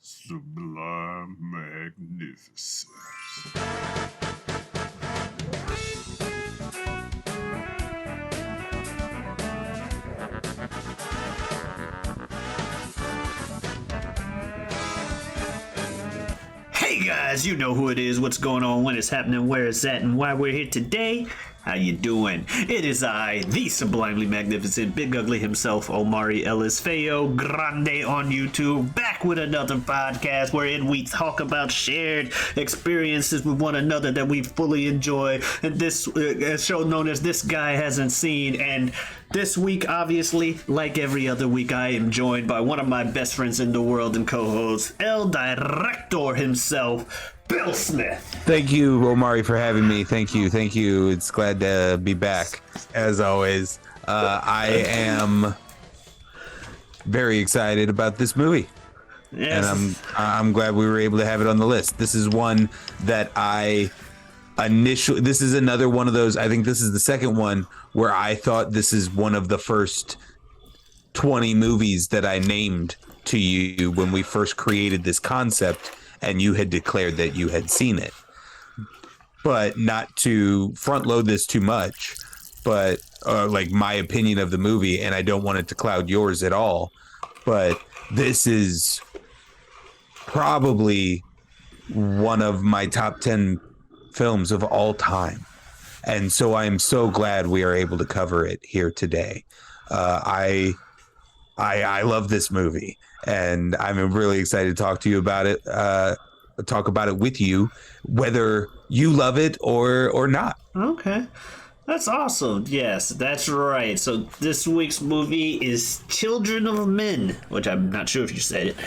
Sublime magnificence. Hey guys, you know who it is, what's going on, when it's happening, where it's at, and why we're here today. How you doing? It is I, the sublimely magnificent Big Ugly himself, Omari Ellis Feo Grande on YouTube, back with another podcast wherein we talk about shared experiences with one another that we fully enjoy, and this a show known as This Guy Hasn't Seen. And this week, obviously, like every other week, I am joined by one of my best friends in the world and co-host, El Director himself, Bill Smith. Thank you, Omari, for having me. Thank you. It's glad to be back, as always. I am very excited about this movie. Yes. And I'm glad we were able to have it on the list. This is one that this is another one of those, I think this is the second one where I thought this is one of the first 20 movies that I named to you when we first created this concept, and you had declared that you had seen it. But not to front load this too much, but like my opinion of the movie, and I don't want it to cloud yours at all, but this is probably one of my top 10 films of all time. And so I'm so glad we are able to cover it here today. I love this movie, and I'm really excited to talk to you about it. Talk about it with you, whether you love it or not. Okay. That's awesome. Yes, that's right. So this week's movie is Children of Men, which I'm not sure if you said it.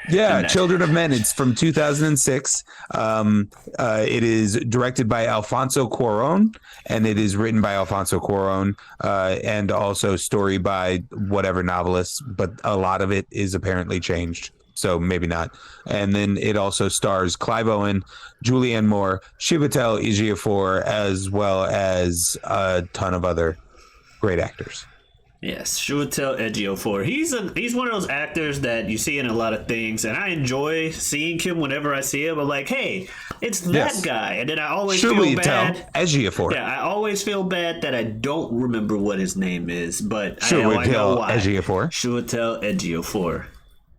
Yeah, Children of Men. It's from 2006. It is directed by Alfonso Cuarón, and it is written by Alfonso Cuarón, and also story by whatever novelist, but a lot of it is apparently changed, so maybe not. And then it also stars Clive Owen, Julianne Moore, Chiwetel Ejiofor, as well as a ton of other great actors. Yes, Chiwetel Ejiofor. He's one of those actors that you see in a lot of things, and I enjoy seeing him whenever I see him. I'm like, hey, it's that guy. And then I always feel bad. Ejiofor. Yeah, I always feel bad that I don't remember what his name is, but I know why. Ejiofor. Chiwetel Ejiofor.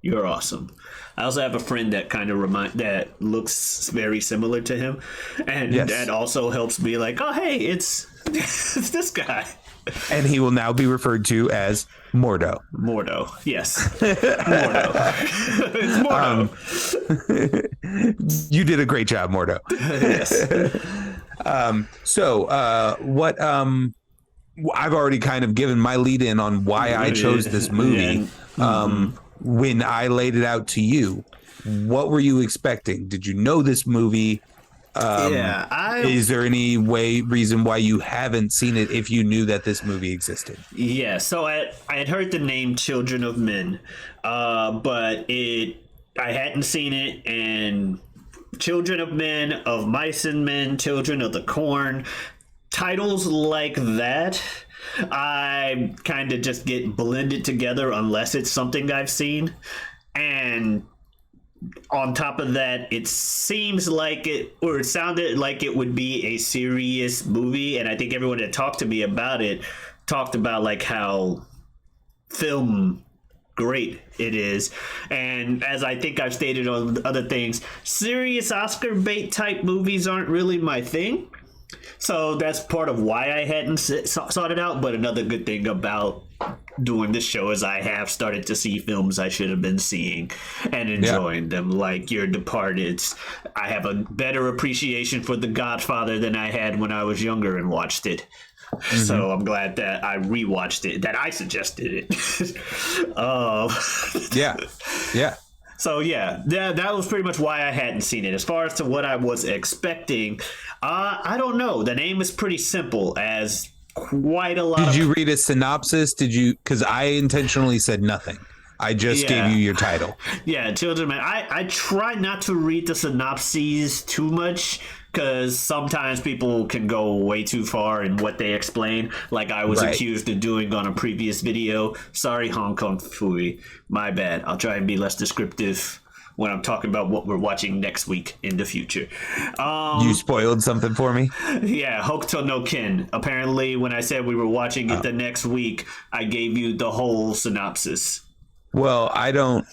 You're awesome. I also have a friend that that looks very similar to him, and that also helps me like, oh, hey, it's this guy. And he will now be referred to as Mordo. Mordo, yes. Mordo. It's Mordo. You did a great job, Mordo. Yes. What I've already kind of given my lead in on why I chose this movie. When I laid it out to you, what were you expecting? Did you know this movie? Is there any reason why you haven't seen it if you knew that this movie existed? Yeah, so I had heard the name Children of Men, but I hadn't seen it, and Children of Men, of Mice and Men, Children of the Corn, titles like that, I kind of just get blended together unless it's something I've seen. And on top of that, it seems like it sounded like it would be a serious movie, and I think everyone that talked to me about it talked about like how film great it is. And as I think I've stated on other things, serious Oscar bait type movies aren't really my thing. So that's part of why I hadn't sought it out. But another good thing about doing this show is I have started to see films I should have been seeing and enjoying them, like Your Departed. I have a better appreciation for The Godfather than I had when I was younger and watched it. Mm-hmm. So I'm glad that I rewatched it, that I suggested it. Yeah. So yeah, that was pretty much why I hadn't seen it. As far as to what I was expecting, I don't know. The name is pretty simple, as quite a lot. Did you read a synopsis? Because I intentionally said nothing. I just gave you your title. Yeah, Children of Men. I try not to read the synopses too much, because sometimes people can go way too far in what they explain, like I was accused of doing on a previous video. Sorry, Hong Kong Fooey. My bad. I'll try and be less descriptive when I'm talking about what we're watching next week in the future. You spoiled something for me? Yeah, Hokuto no Ken. Apparently, when I said we were watching it the next week, I gave you the whole synopsis. Well, I don't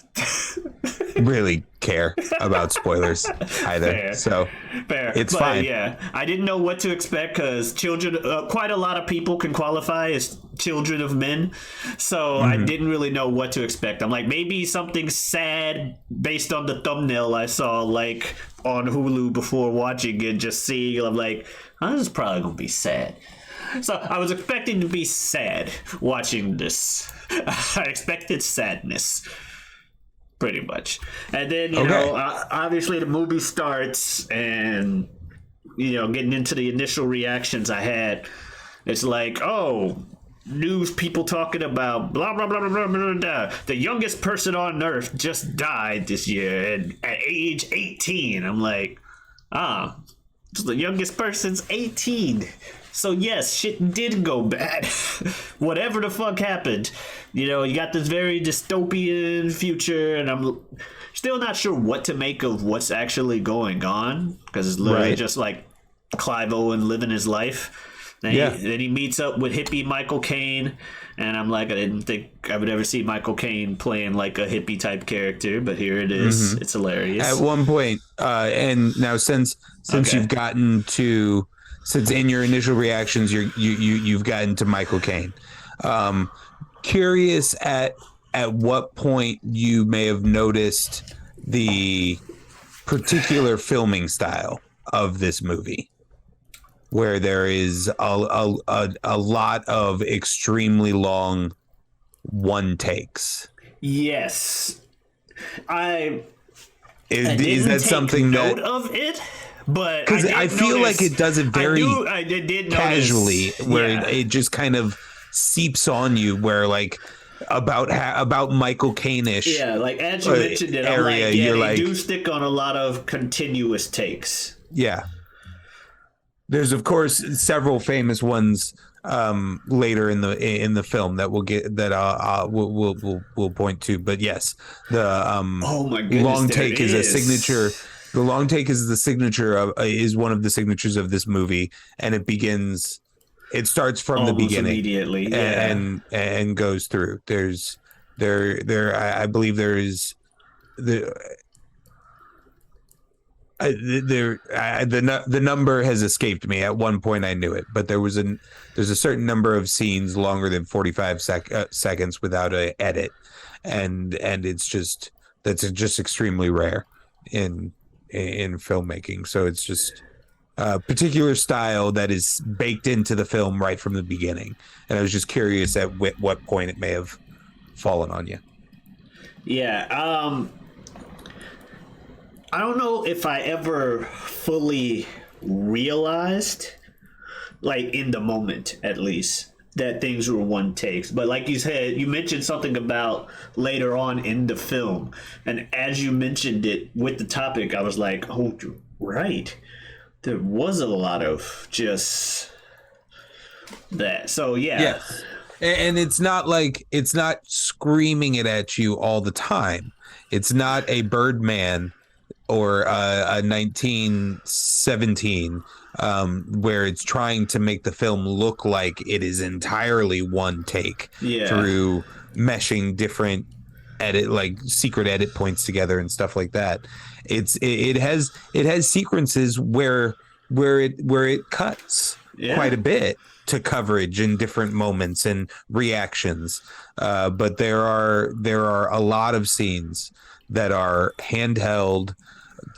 really care about spoilers either. Fair. So Fair. it's But, fine. Yeah, I didn't know what to expect because children, quite a lot of people can qualify as children of men. So I didn't really know what to expect. I'm like, maybe something sad based on the thumbnail I saw like on Hulu before watching it, just seeing. I'm like, oh, this is probably going to be sad. So I was expecting to be sad watching this. I expected sadness. Pretty much. And then, you know, obviously the movie starts and, you know, getting into the initial reactions I had, it's like, oh, news people talking about blah, blah, blah, blah, blah, blah, blah. The youngest person on Earth just died this year and at age 18. I'm like, the youngest person's 18. So yes, shit did go bad. Whatever the fuck happened. You know, you got this very dystopian future, and I'm still not sure what to make of what's actually going on, because it's literally just like Clive Owen living his life. Then he meets up with hippie Michael Caine, and I'm like, I didn't think I would ever see Michael Caine playing like a hippie type character, but here it is. It's hilarious. At one point, and now since you've gotten to, since in your initial reactions you've gotten to Michael Caine, curious at what point you may have noticed the particular filming style of this movie, where there is a lot of extremely long one takes. Yes, I is that something note that of it? But because I feel like it does it very I did casually, notice, where it just kind of seeps on you, where like about Michael Caine-ish. Yeah, like as you mentioned it, I'm area, like, yeah, you're they like, do stick on a lot of continuous takes. Yeah. There's of course several famous ones later in the film that we'll get that we'll point to, but yes, the oh my goodness, long take is a signature. The long take is the signature of is one of the signatures of this movie, and it starts from almost the beginning immediately, and goes through. I believe there is the number has escaped me. At one point I knew it, but there's a certain number of scenes longer than 45 seconds without an edit, and that's just extremely rare in filmmaking. So it's just a particular style that is baked into the film right from the beginning, and I was just curious at what point it may have fallen on you. I don't know if I ever fully realized, like in the moment at least, that things were one takes. But like you said, you mentioned something about later on in the film, and as you mentioned it with the topic, I was like, oh, right. There was a lot of just that. So yeah. Yes. And it's not screaming it at you all the time. It's not a Birdman or a 1917 where it's trying to make the film look like it is entirely one take through meshing different secret edit points together and stuff like that. It has sequences where it cuts quite a bit to coverage in different moments and reactions, but there are a lot of scenes that are handheld,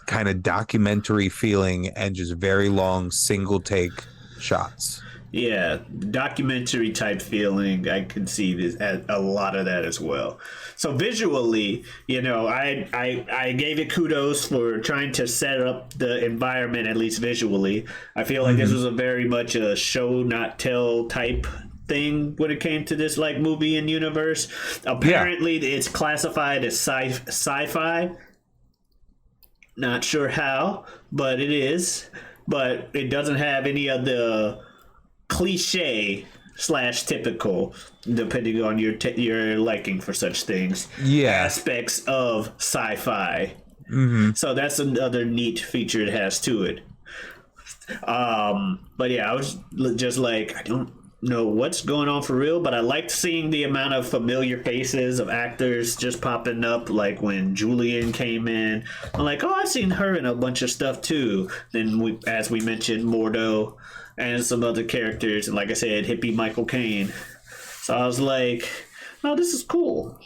kind of documentary feeling, and just very long single take shots. Yeah, documentary type feeling. I can see this, a lot of that as well. So visually, you know, I gave it kudos for trying to set up the environment, at least visually. I feel like this was a very much a show not tell type thing when it came to this like movie and universe. Apparently, it's classified as sci-fi. Not sure how, but it is. But it doesn't have any of the cliche / typical, depending on your liking for such things, aspects of sci-fi So that's another neat feature it has to it. But yeah, I was just like, I don't know what's going on for real, but I liked seeing the amount of familiar faces of actors just popping up. Like when Julian came in, I'm like, oh, I've seen her in a bunch of stuff too. Then as we mentioned, Mordo and some other characters, and like I said, hippie Michael Caine. So I was like, oh, this is cool.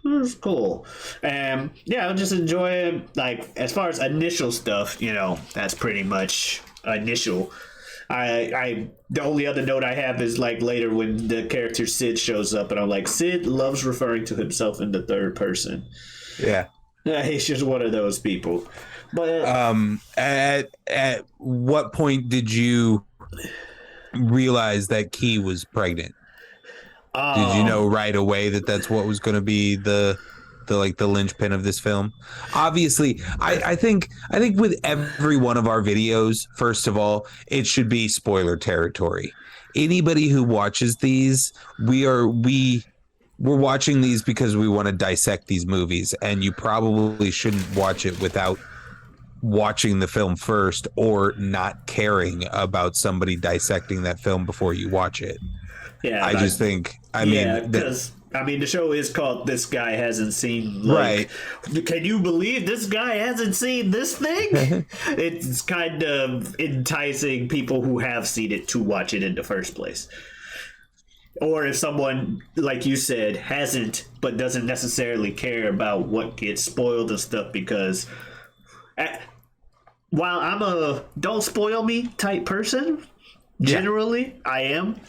This is cool. And yeah, I'll just enjoy it. Like, as far as initial stuff, that's pretty much initial. The only other note I have is like later when the character Sid shows up, and I'm like, Sid loves referring to himself in the third person. Yeah. He's just one of those people. But at what point did you realize that Key was pregnant? Did you know right away that that's what was going to be the linchpin of this film? Obviously, I think with every one of our videos, first of all, it should be spoiler territory. Anybody who watches these, we're watching these because we want to dissect these movies, and you probably shouldn't watch it without watching the film first or not caring about somebody dissecting that film before you watch it. Yeah, I just think, because the show is called This Guy Hasn't Seen. Like, right. Can you believe this guy hasn't seen this thing? It's kind of enticing people who have seen it to watch it in the first place. Or if someone, like you said, hasn't, but doesn't necessarily care about what gets spoiled and stuff, because while I'm a don't spoil me type person, generally, I am.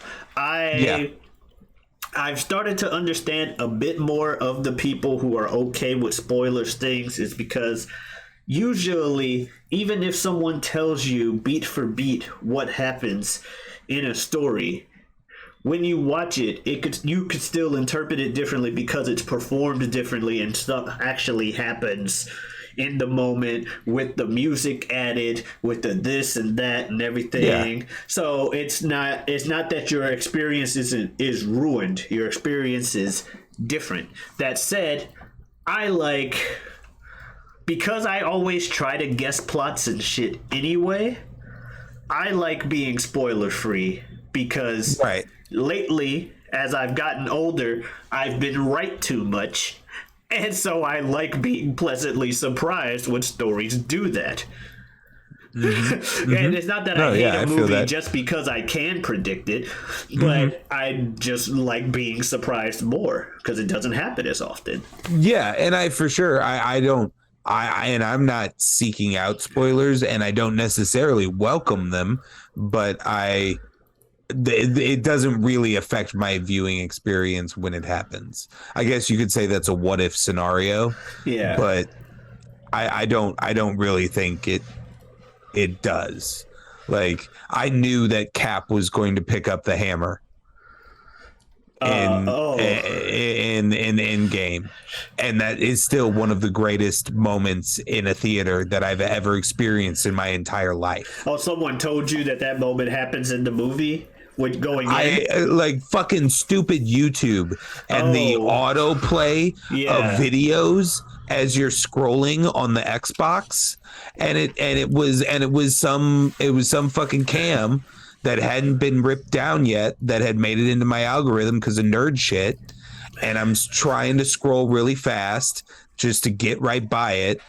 I've started to understand a bit more of the people who are okay with spoilers things, is because usually, even if someone tells you beat for beat what happens in a story, when you watch it, you could still interpret it differently because it's performed differently and stuff actually happens in the moment with the music added, with the this and that and everything. So it's not that your experience is ruined. Your experience is different. That said, because I always try to guess plots and shit anyway, I like being spoiler free, because lately, as I've gotten older, I've been right too much. And so I like being pleasantly surprised when stories do that. And it's not that I hate a movie just because I can predict it, but I just like being surprised more because it doesn't happen as often. Yeah, and I'm not seeking out spoilers, and I don't necessarily welcome them, but it doesn't really affect my viewing experience when it happens. I guess you could say that's a what if scenario. Yeah. But I don't really think it does. Like, I knew that Cap was going to pick up the hammer in Endgame, and that is still one of the greatest moments in a theater that I've ever experienced in my entire life. Oh, someone told you that moment happens in the movie? Going in? Like fucking stupid YouTube and the autoplay of videos as you're scrolling on the Xbox, and it was some fucking cam that hadn't been ripped down yet that had made it into my algorithm because of nerd shit, and I'm trying to scroll really fast just to get right by it,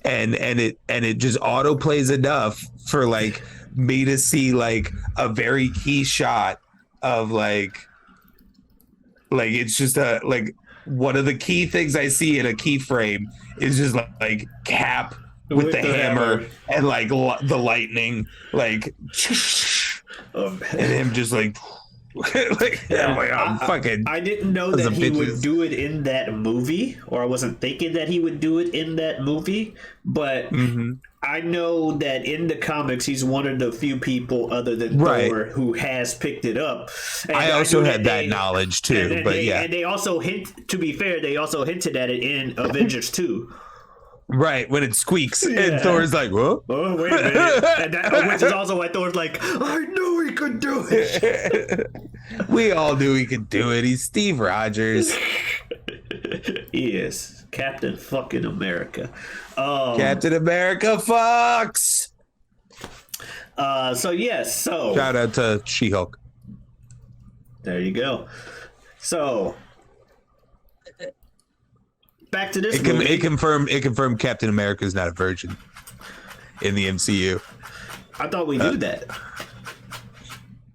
and it just autoplays enough for like me to see like a very key shot of like it's just like one of the key things I see in a keyframe is just like Cap with the hammer and like the lightning, like and him just like I didn't know that he would do it in that movie, or I wasn't thinking that he would do it in that movie, but I know that in the comics he's one of the few people other than Thor who has picked it up. And I also had that knowledge too, and they also to be fair, they also hinted at it in Avengers 2. Right, when it squeaks and Thor's like, "Whoa, oh wait a minute," which is also why Thor's like, "I knew he could do it." We all knew he could do it. He's Steve Rogers. He is. Captain fucking America. Captain America fucks. So yes, so Shout out to She-Hulk. there you go. So back to this movie. It confirmed Captain America is not a virgin in the MCU. I thought we knew that.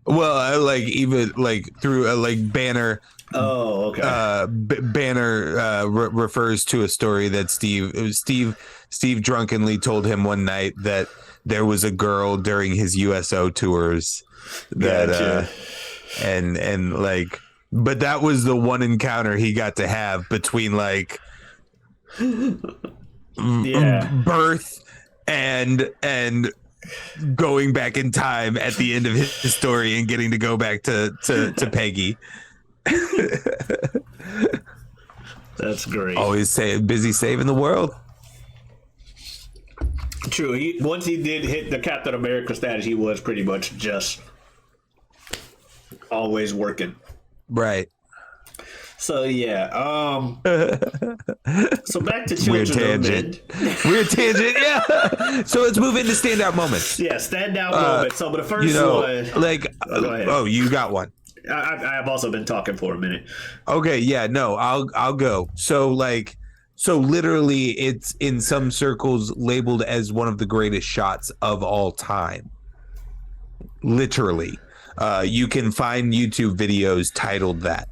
Well, like even like through like Banner. Oh, okay. Banner refers to a story that Steve drunkenly told him one night that there was a girl during his USO tours that Gotcha. and like, but that was the one encounter he got to have between like birth and going back in time at the end of his story and getting to go back to Peggy. That's great. Always busy saving the world. True. Once he did hit the Captain America status, he was pretty much just always working. Right. So yeah. So back to Weird Children of Men. tangent. Weird tangent. Yeah. So let's move into standout moments. Yeah, standout moment. So, but the first one. like, go ahead. Oh, you got one. I've also been talking for a minute. Okay. Yeah. No, I'll go. So literally, it's in some circles labeled as one of the greatest shots of all time. Literally, you can find YouTube videos titled that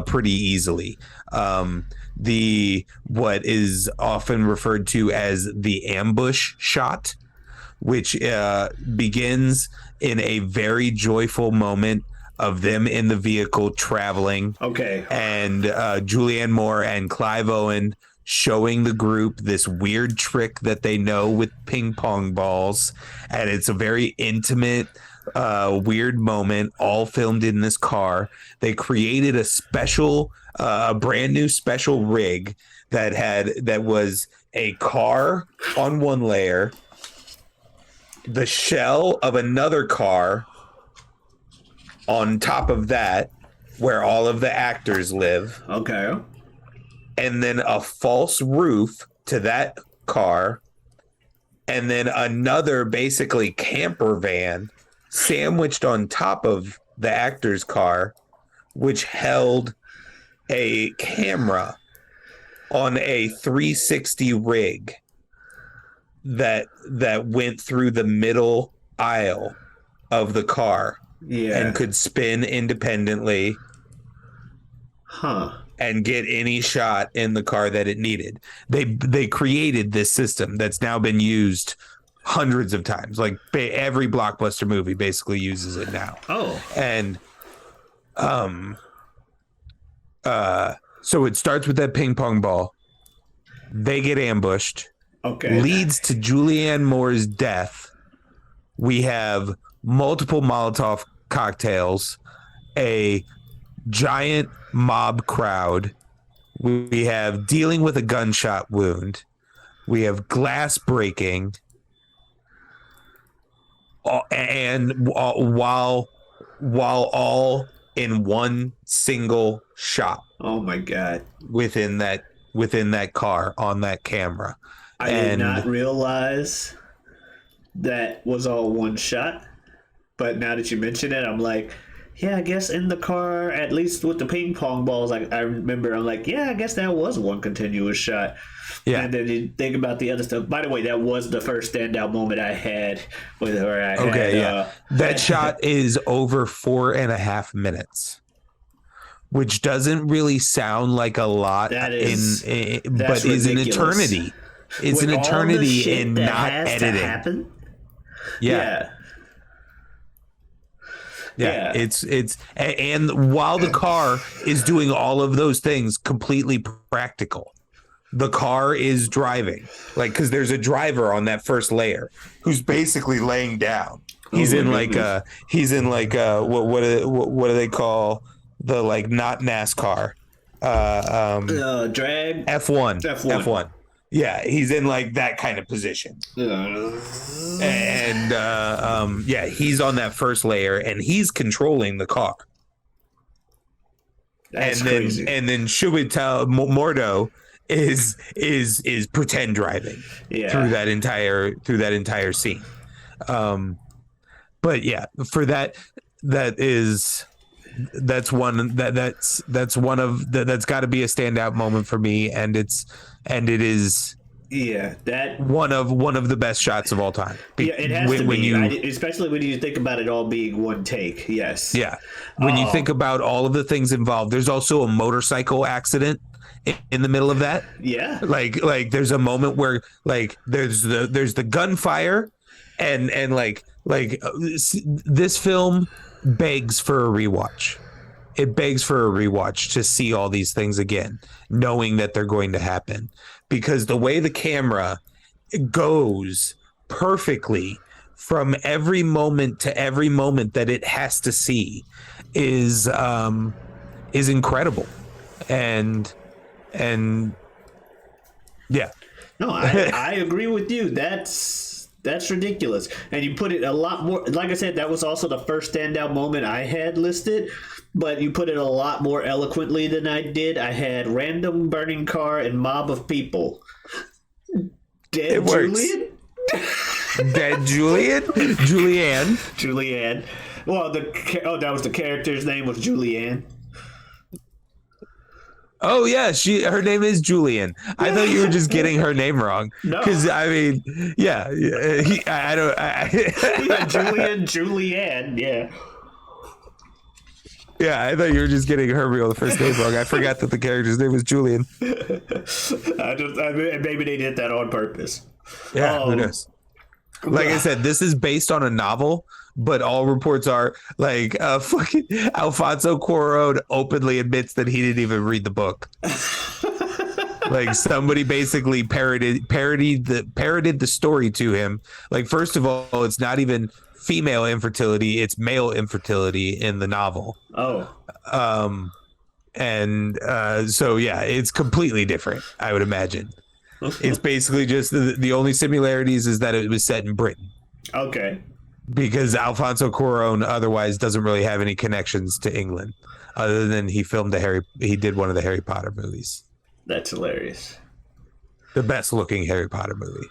pretty easily. What is often referred to as the ambush shot, which begins in a very joyful moment of them in the vehicle traveling. Okay. And Julianne Moore and Clive Owen showing the group this weird trick that they know with ping pong balls. And it's a very intimate, weird moment, all filmed in this car. They created a brand new special rig that was a car on one layer, the shell of another car on top of that, where all of the actors live. Okay. And then a false roof to that car. And then another basically camper van sandwiched on top of the actor's car, which held a camera on a 360 rig that went through the middle aisle of the car. Yeah. And could spin independently. Huh. And get any shot in the car that it needed. They created this system that's now been used hundreds of times. Like every blockbuster movie basically uses it now. Oh. And so it starts with that ping pong ball. They get ambushed. Okay. Leads to Julianne Moore's death. We have multiple Molotov cocktails, a giant mob crowd. We have dealing with a gunshot wound. We have glass breaking. And while all in one single shot. Oh my God. Within that car on that camera. I did not realize that was all one shot. But now that you mention it, I'm like, yeah, I guess in the car, at least with the ping pong balls, I remember, I'm like, yeah, I guess that was one continuous shot. Yeah. And then you think about the other stuff. By the way, that was the first standout moment I had with her. That shot is over 4.5 minutes, which doesn't really sound like a lot, but is an eternity. It's an eternity in not editing. Yeah. Yeah, it's and while the car is doing all of those things completely practical, the car is driving, like, because there's a driver on that first layer who's basically laying down. He's in what do they call the, like, not NASCAR drag F1. Yeah, he's in like that kind of position. And he's on that first layer and he's controlling the car. That's crazy. And then Chiwetel Mordo is pretend driving through that entire scene. But yeah, for that's one that's got to be a standout moment for me, and it is that one of the best shots of all time. it has to be. Especially when you think about it all being one take. Yes. Yeah. When you think about all of the things involved, there's also a motorcycle accident in the middle of that. Yeah. Like there's a moment where like there's the gunfire and this film begs for a rewatch. It begs for a rewatch to see all these things again, knowing that they're going to happen, because the way the camera goes perfectly from every moment to every moment that it has to see is incredible. And yeah. No, I agree with you. That's ridiculous. And you put it a lot more, like I said, that was also the first standout moment I had listed, but you put it a lot more eloquently than I did. I had random burning car and mob of people. Dead Julian? Dead Julian? Julianne. Well, that was the character's name was Julianne. Oh yeah, her name is Julian. I thought you were just getting her name wrong. No, because I mean, yeah, Julianne, yeah. Yeah, I thought you were just getting her real first name wrong. I forgot that the character's name was Julian. Maybe they did that on purpose. Yeah, who knows? Like I said, this is based on a novel, but all reports are like fucking Alfonso Cuarón openly admits that he didn't even read the book. Like somebody basically parodied the story to him. Like, first of all, it's not even female infertility, it's male infertility in the novel. Oh. So yeah, it's completely different, I would imagine. It's basically just the only similarities is that it was set in Britain. Okay. Because Alfonso Cuarón otherwise doesn't really have any connections to England, other than he did one of the Harry Potter movies. That's hilarious. The best looking Harry Potter movie,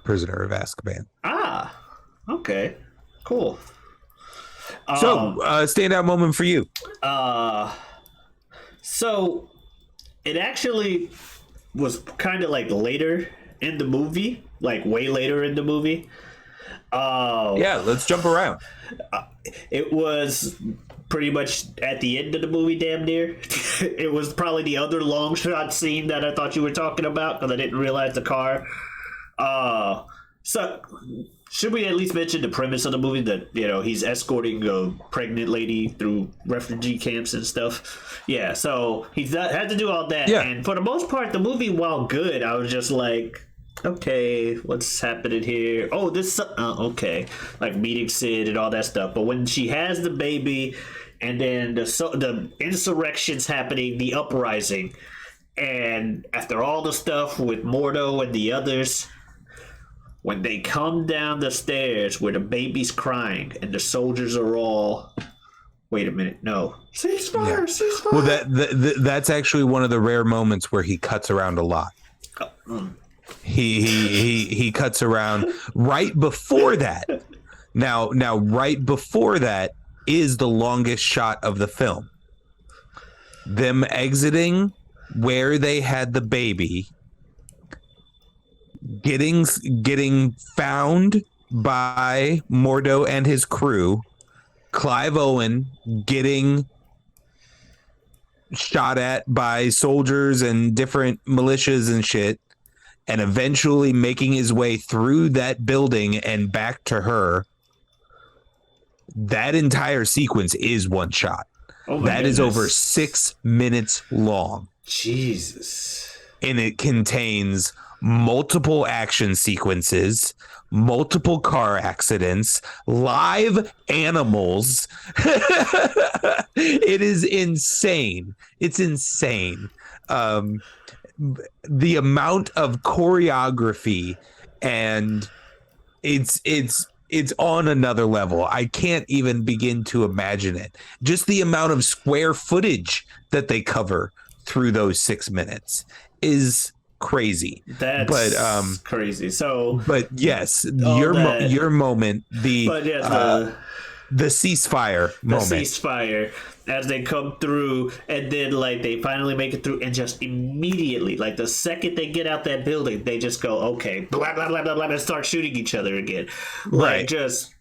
Prisoner of Azkaban. Ah, okay, cool. So, standout moment for you. So it actually was kind of like later in the movie, like way later in the movie. Yeah, let's jump around. It was pretty much at the end of the movie, damn near. It was probably the other long shot scene that I thought you were talking about, because I didn't realize the car. So should we at least mention the premise of the movie, that he's escorting a pregnant lady through refugee camps and stuff? Yeah, so he had to do all that. Yeah. And for the most part, the movie, while good, I was just like, okay, what's happening here? Oh, this okay, like meeting Sid and all that stuff. But when she has the baby, and then the insurrection's happening, the uprising, and after all the stuff with Mordo and the others, when they come down the stairs where the baby's crying and the soldiers are all, wait a minute, no, ceasefire, ceasefire. Well, that's actually one of the rare moments where he cuts around a lot. He cuts around right before that. Now right before that is the longest shot of the film. Them exiting where they had the baby, getting found by Mordo and his crew, Clive Owen getting shot at by soldiers and different militias and shit, and eventually making his way through that building and back to her. That entire sequence is one shot. That is over 6 minutes long. Jesus. And it contains multiple action sequences, multiple car accidents, live animals. It is insane. It's insane. The amount of choreography, and it's on another level. I can't even begin to imagine it. Just the amount of square footage that they cover through those 6 minutes is crazy. That's crazy. So, But yes, all that, your moment, but yeah, the ceasefire the moment. ceasefire as they come through, and then like they finally make it through, and just immediately, like the second they get out that building, they just go, okay, blah blah blah blah blah, and start shooting each other again, like Right. just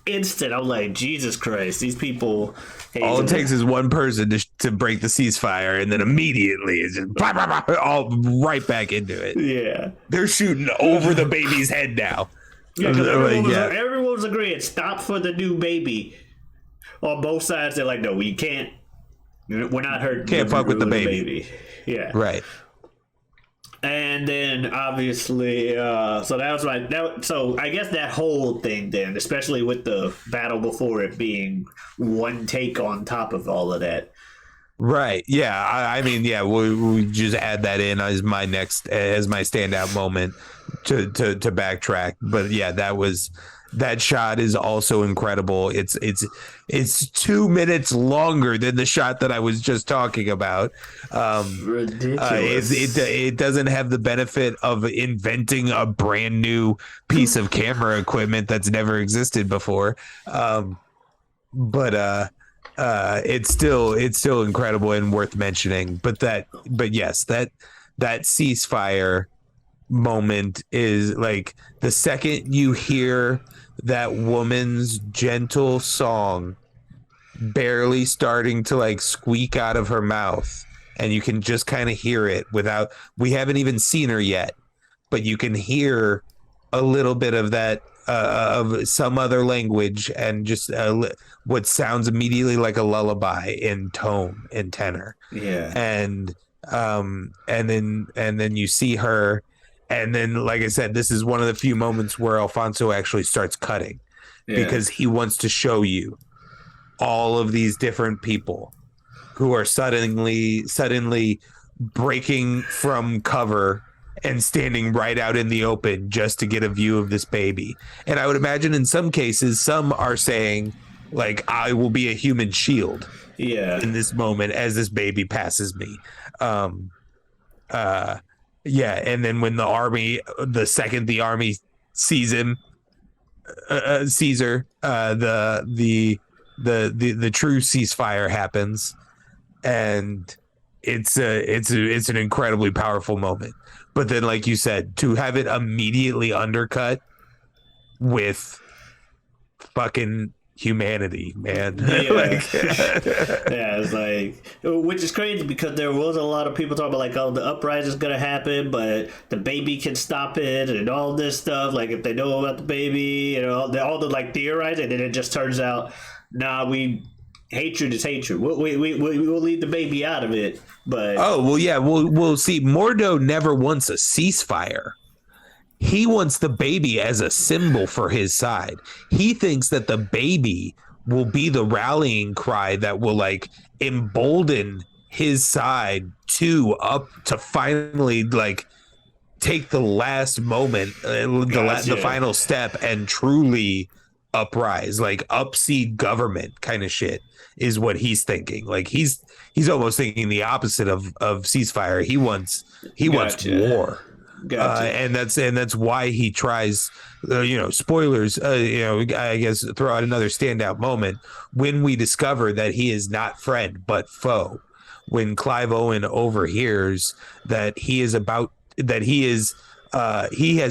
instant. I'm like, Jesus Christ, these people. All it takes is one person to break the ceasefire, and then immediately it's just blah, blah, blah, all right back into it. Yeah, They're shooting over the baby's head now. yeah, because Yeah. everyone's agreeing, stop for the new baby. On both sides, they're like, no, we can't. We're not hurting. Can't fuck with the baby. Yeah. Right. And then obviously, so that was so I guess that whole thing then, especially with the battle before it being one take on top of all of that. Right. Yeah. I mean, yeah, we just add that in as my standout moment to backtrack. But yeah, that shot is also incredible. It's 2 minutes longer than the shot that I was just talking about. Ridiculous. It doesn't have the benefit of inventing a brand new piece of camera equipment that's never existed before. But it's still incredible and worth mentioning. But yes, that ceasefire moment is like the second you hear that woman's gentle song barely starting to like squeak out of her mouth, and you can just kind of hear it without, we haven't even seen her yet, but you can hear a little bit of that of some other language, and just what sounds immediately like a lullaby in tone and tenor. Yeah. And then you see her, and then, like I said, this is one of the few moments where Alfonso actually starts cutting, because he wants to show you all of these different people who are suddenly breaking from cover and standing right out in the open just to get a view of this baby. And I would imagine in some cases, some are saying, like, I will be a human shield in this moment as this baby passes me. And then when the second the army sees him, sees her, the true ceasefire happens, and it's an incredibly powerful moment. But then, like you said, to have it immediately undercut with fucking humanity, man. Yeah. Yeah, it's like, which is crazy because there was a lot of people talking about like, oh, the uprising is gonna happen, but the baby can stop it and all this stuff. Like, if they know about the baby and all the like theorizing, and then it just turns out, nah, hatred is hatred. We'll leave the baby out of it. But we'll see. Mordo never wants a ceasefire. He wants the baby as a symbol for his side. He thinks that the baby will be the rallying cry that will like embolden his side to finally like take the last moment, the final step, and truly uprise, like upseed government kind of shit is what he's thinking. Like he's almost thinking the opposite of ceasefire. He wants war. And that's why he tries, spoilers, I guess throw out another standout moment when we discover that he is not friend but foe, when Clive Owen overhears that he has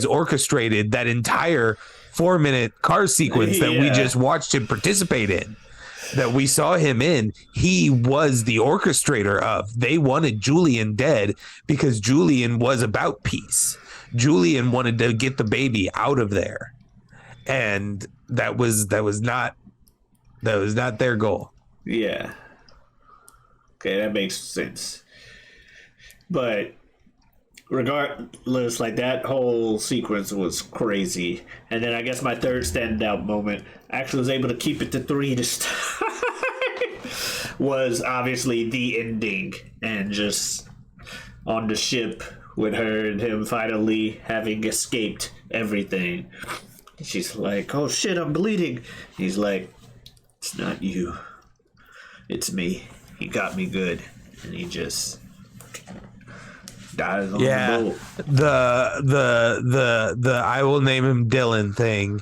orchestrated that entire 4-minute car sequence that we just watched him participate in, that we saw him in. He was the orchestrator of. They wanted Julian dead because Julian was about peace. Julian wanted to get the baby out of there, and that was not their goal. Yeah. Okay, that makes sense. But regardless, like that whole sequence was crazy. And then I guess my third standout moment, I actually was able to keep it to 3 this time, was obviously the ending, and just on the ship with her and him finally having escaped everything. She's like, oh shit, I'm bleeding. He's like, it's not you, it's me. He got me good. And he just Dies on the Yeah, boat. the I will name him Dylan thing,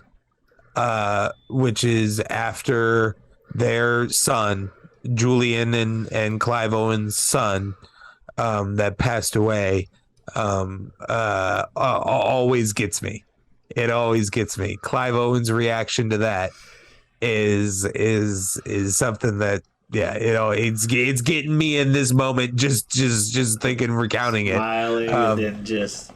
which is after their son, Julian and Clive Owen's son, that passed away, always gets me. It always gets me. Clive Owen's reaction to that is something that, yeah, it's getting me in this moment, just thinking, recounting it. Smiling and then just.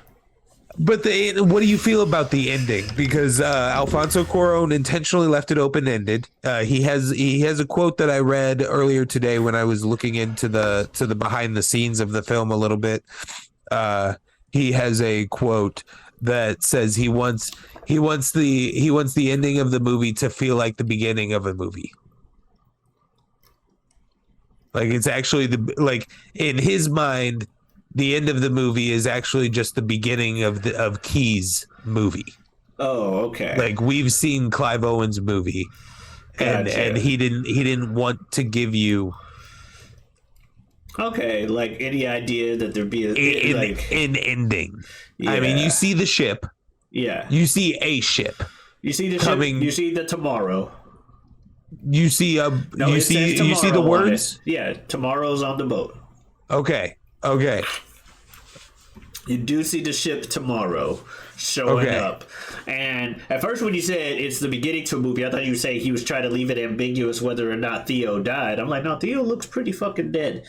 But what do you feel about the ending? Because Alfonso Cuarón intentionally left it open-ended. He has a quote that I read earlier today when I was looking into the behind the scenes of the film a little bit. He has a quote that says he wants the ending of the movie to feel like the beginning of a movie. Like it's actually in his mind, the end of the movie is actually just the beginning of Key's movie. Oh, okay. Like we've seen Clive Owen's movie, and he didn't want to give you. Okay, like any idea that there'd be an ending. Yeah. I mean, you see the ship. Yeah. You see a ship. You see the coming. ship. You see the tomorrow. You see you see the words. Yeah, tomorrow's on the boat. Okay. You do see the ship tomorrow showing up. And at first when you said it's the beginning to a movie, I thought you would say he was trying to leave it ambiguous whether or not Theo died. I'm like, no, Theo looks pretty fucking dead.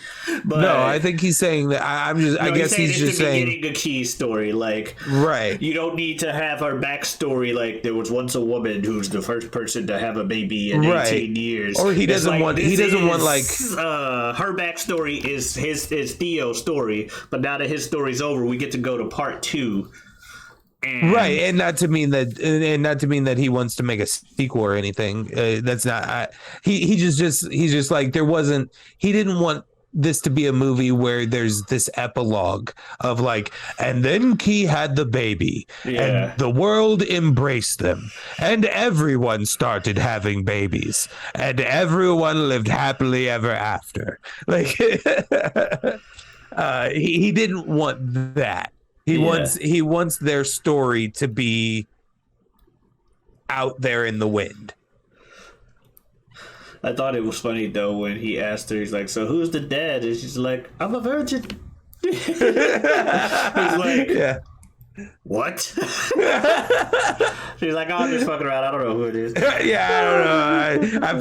But no, I think he's saying that. I guess he's just saying it's the beginning of Key's story. Like, right. You don't need to have her backstory. Like, there was once a woman who's the first person to have a baby in 18 years. Or he doesn't want. He doesn't want like her backstory is Theo's story. But now that his story's over, we get to go to part 2. Right, and not to mean that he wants to make a sequel or anything. That's not. He's just like there wasn't. He didn't want this to be a movie where there's this epilogue of like, and then Key had the baby, and the world embraced them, and everyone started having babies, and everyone lived happily ever after. Like, he didn't want that. He wants their story to be out there in the wind. I thought it was funny though when he asked her, he's like, "So who's the dad?" And she's like, "I'm a virgin." He's like, "Yeah, what?" She's like, "Oh, I'm just fucking around. I don't know who it is." Yeah, I don't know. I've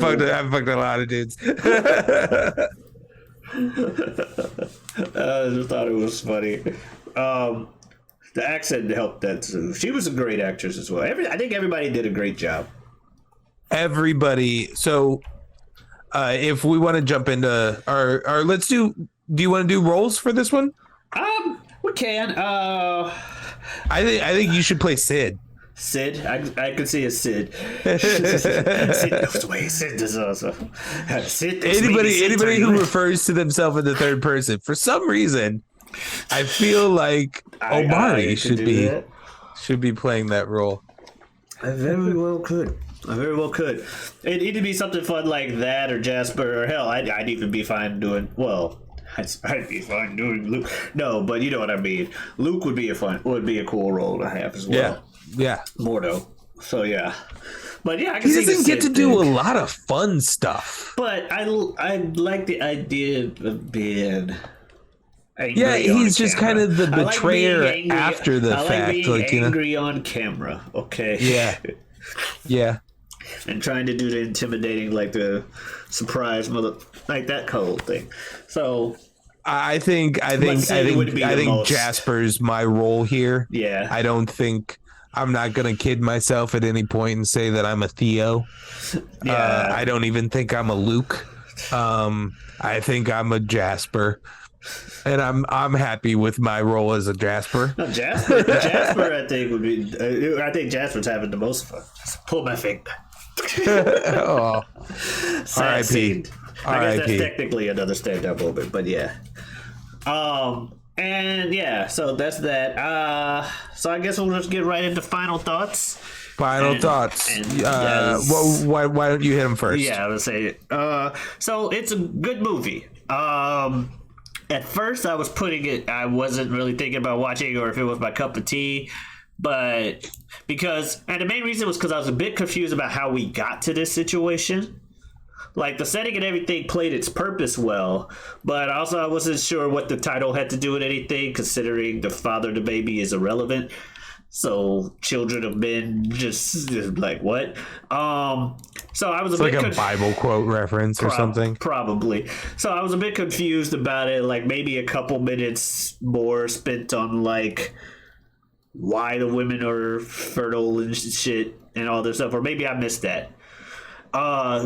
fucked a lot of dudes. I just thought it was funny. The accent helped that too. She was a great actress as well. I think everybody did a great job. Everybody. So, if we want to jump into our let's do. Do you want to do roles for this one? We can. I think you should play Sid. Sid, I could see a Sid. Sid knows way. Sid does also. Sid Anybody who refers to themselves in the third person, for some reason, I feel like Omari should be playing that role. I very well could. It'd either be something fun like that, or Jasper, or hell, I'd even be fine doing. Well, I'd be fine doing Luke. No, but you know what I mean. Luke would be a cool role to have as well. Yeah. Mordo. So yeah. But yeah, I can he see doesn't get to do a lot of fun stuff. But I like the idea of being. Yeah, he's just kind of the betrayer after the fact. I like being angry on camera. Okay. Yeah. And trying to do the intimidating, like the surprise like that whole thing. So I think Jasper's my role here. Yeah. I don't think I'm not gonna kid myself at any point and say that I'm a Theo. Yeah. I don't even think I'm a Luke. I think I'm a Jasper. And I'm happy with my role as a Jasper. No, Jasper, I think would be. I think Jasper's having the most fun. Pull my finger. Oh, R.I.P. I guess that's technically another stand-up moment, but yeah. And yeah, so that's that. So I guess we'll just get right into final thoughts. Why don't you hit him first? Yeah, I would say. So it's a good movie. At first, I was putting it. I wasn't really thinking about watching or if it was my cup of tea, but and the main reason was because I was a bit confused about how we got to this situation. Like the setting and everything played its purpose well, but also I wasn't sure what the title had to do with anything, considering the father of the baby is irrelevant. So children of men, just like what? So I was it's like a Bible quote reference or something. Probably. So I was a bit confused about it. Like maybe a couple minutes more spent on like why the women are fertile and shit and all this stuff, or maybe I missed that.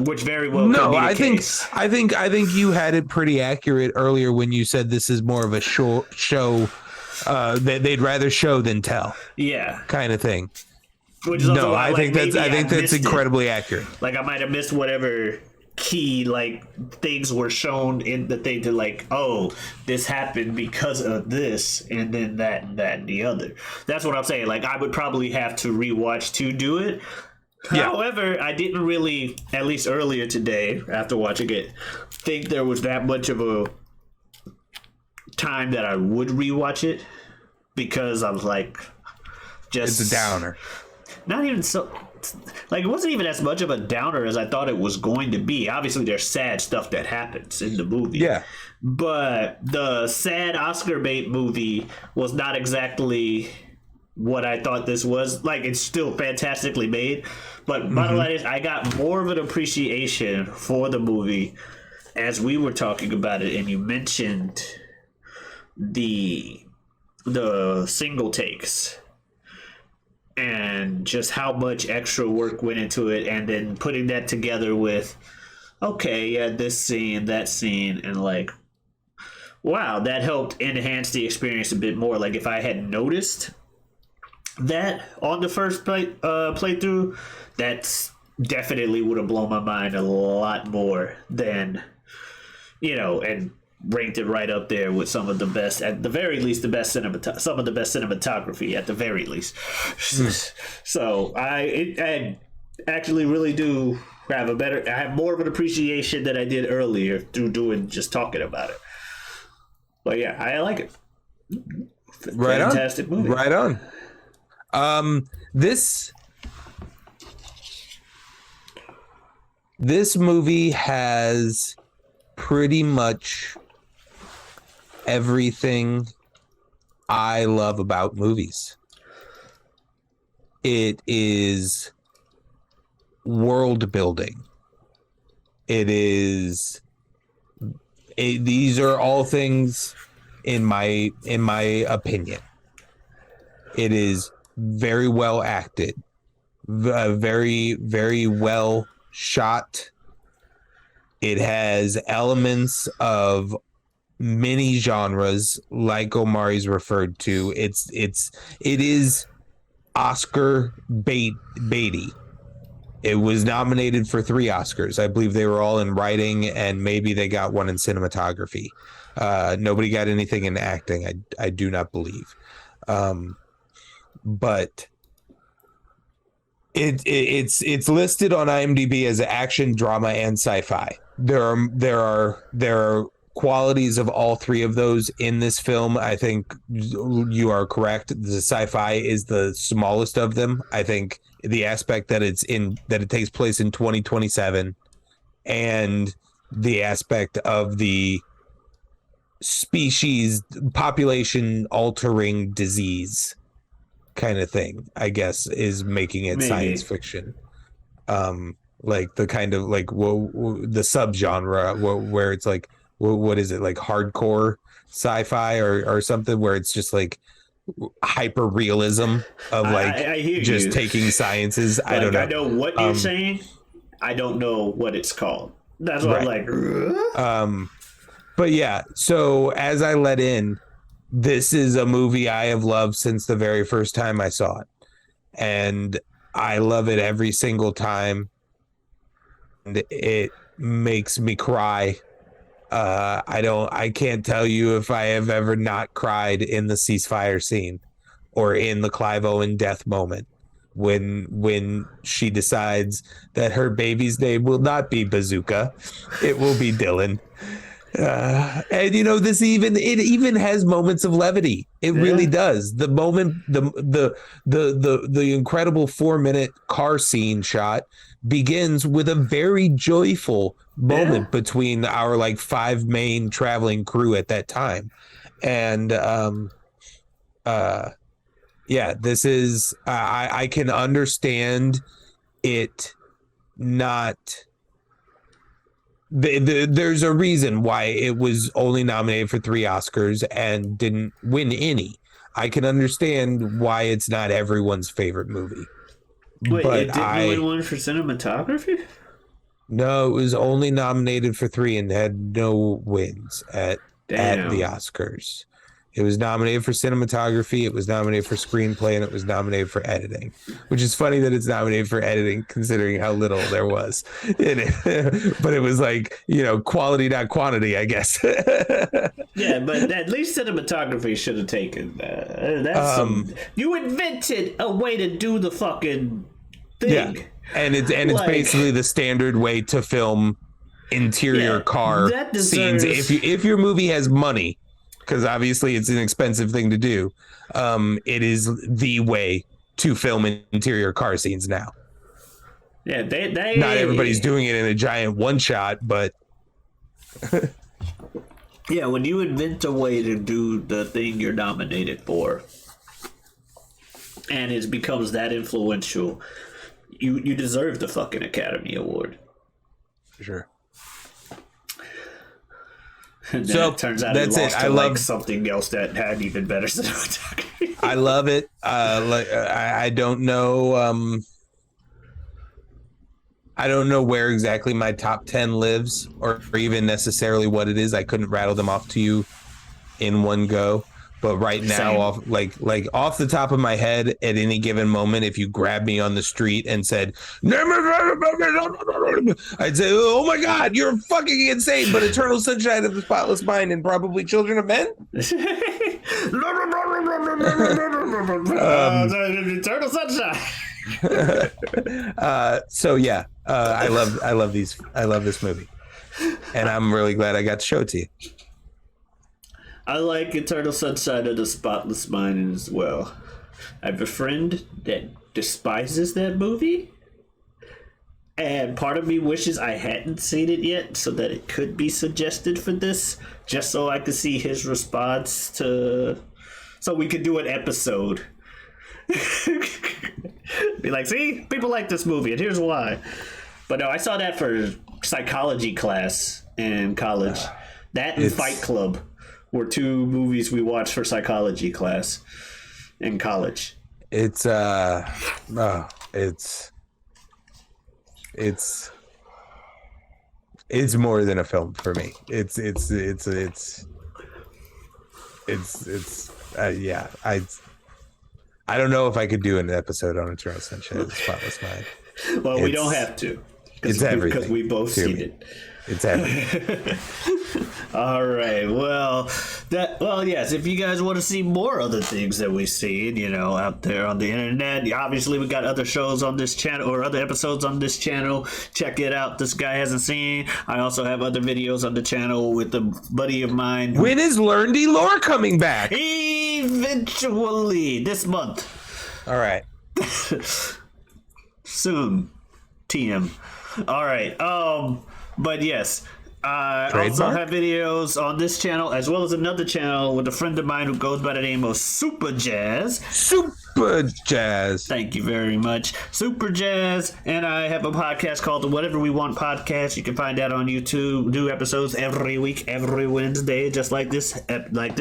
Which very well could be the case. I think you had it pretty accurate earlier when you said this is more of a show that they'd rather show than tell. Yeah, kind of thing. Which is also I think that's incredibly accurate. Like I might have missed whatever key like things were shown in the thing to like, oh, this happened because of this, and then that and the other. That's what I'm saying. Like I would probably have to rewatch to do it. Yeah. However, I didn't really, at least earlier today, after watching it, think there was that much of a time that I would rewatch it because I was like, it's a downer. Not even so. Like, it wasn't even as much of a downer as I thought it was going to be. Obviously, there's sad stuff that happens in the movie. Yeah. But the sad Oscar bait movie was not exactly what I thought this was. Like, it's still fantastically made. But bottom line is, I got more of an appreciation for the movie as we were talking about it, and you mentioned the single takes and just how much extra work went into it, and then putting that together with, okay, yeah, this scene, that scene, and like, wow, that helped enhance the experience a bit more. Like, if I had noticed that on the first playthrough, that's definitely would have blown my mind a lot more than, and ranked it right up there with some of the best, at the very least, some of the best cinematography at the very least. So I actually really do have I have more of an appreciation than I did earlier through talking about it. But yeah, I like it. Fantastic movie. Right on. This movie has pretty much everything I love about movies. It is world building. These are all things in my opinion. It is very well acted, very, very well shot. It has elements of many genres, like Omari's referred to. It is Oscar baity. It was nominated for 3 Oscars. I believe they were all in writing, and maybe they got one in cinematography. Nobody got anything in acting. I do not believe. But it's listed on IMDb as action, drama, and sci-fi. There are qualities of all 3 of those in this film. I think you are correct. The sci-fi is the smallest of them. I think the aspect that it takes place in 2027, and the aspect of the species population altering disease kind of thing, I guess, is making it science fiction. Like the kind of like the subgenre where it's like, what is it, like hardcore sci-fi or something, where it's just like hyper realism of like I hear just you. Taking sciences. Like, I don't know. I know what you're saying. I don't know what it's called. That's what right. I'm like. But yeah, so as I let in, this is a movie I have loved since the very first time I saw it, and I love it every single time. And it makes me cry. I can't tell you if I have ever not cried in the ceasefire scene or in the Clive Owen death moment when she decides that her baby's name will not be Bazooka, it will be Dylan. And this even has moments of levity. It really does. The moment the incredible 4-minute car scene shot begins with a very joyful moment between our like 5 main traveling crew at that time. And this is I can understand it not. There's a reason why it was only nominated for 3 Oscars and didn't win any. I can understand why it's not everyone's favorite movie. Wait, but it didn't win one for cinematography? No, it was only nominated for 3 and had no wins at the Oscars. It was nominated for cinematography, it was nominated for screenplay, and it was nominated for editing, which is funny that it's nominated for editing considering how little there was in it. But it was like, quality, not quantity, I guess. Yeah, but at least cinematography should have taken that. You invented a way to do the fucking thing. Yeah, and it's basically the standard way to film interior car scenes. If your movie has money, because obviously it's an expensive thing to do, it is the way to film interior car scenes now. Yeah, they not everybody's doing it in a giant one shot, but yeah, when you invent a way to do the thing you're nominated for, and it becomes that influential, you deserve the fucking Academy Award. For sure. So it turns out that's it. I love something else that had even better cinematography. I love it. I don't know. I don't know where exactly my top 10 lives, or even necessarily what it is. I couldn't rattle them off to you in one go. But right now, off the top of my head, at any given moment, if you grabbed me on the street and said, I'd say, "Oh my God, you're fucking insane!" But Eternal Sunshine of the Spotless Mind and probably Children of Men. Eternal Sunshine. So yeah, I love this movie, and I'm really glad I got to show it to you. I like Eternal Sunshine of the Spotless Mind as well. I have a friend that despises that movie, and part of me wishes I hadn't seen it yet so that it could be suggested for this, just so I could see his response so we could do an episode. Be like, see, people like this movie, and here's why. But no, I saw that for psychology class in college. That and Fight Club were 2 movies we watched for psychology class in college. It's more than a film for me. I don't know if I could do an episode on Eternal Sunshine of the Spotless Mind. Well, we don't have to. It's everything. Because we both seen it. It's everything. All right. Well, yes. If you guys want to see more other things that we've seen, out there on the internet, obviously we got other shows on this channel or other episodes on this channel. Check it out. This guy hasn't seen. I also have other videos on the channel with a buddy of mine. When is Learn the Lore coming back? Eventually, this month. All right. Soon. TM. All right. But yes, I also have videos on this channel as well as another channel with a friend of mine who goes by the name of Super Jazz. Super Jazz. Thank you very much. Super Jazz. And I have a podcast called the Whatever We Want Podcast. You can find that on YouTube. New episodes every week, every Wednesday, just like this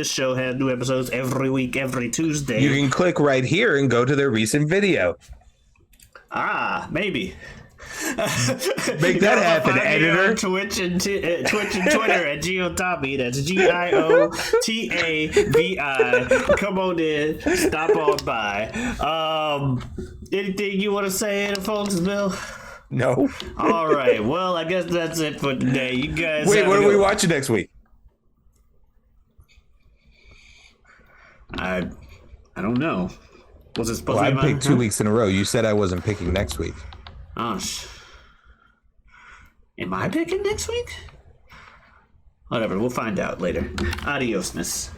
show has new episodes every week, every Tuesday. You can click right here and go to their recent video. Maybe. Make that happen, editor. Twitch and Twitter at Giotavi. That's GIOTAVI. Come on in, stop on by. Anything you want to say, folks, Bill? No. All right. Well, I guess that's it for today. You guys. Wait, what are we watching next week? I don't know. Was it supposed to be? I picked 2 weeks in a row. You said I wasn't picking next week. Oh, am I picking next week? Whatever, we'll find out later. Adios, miss.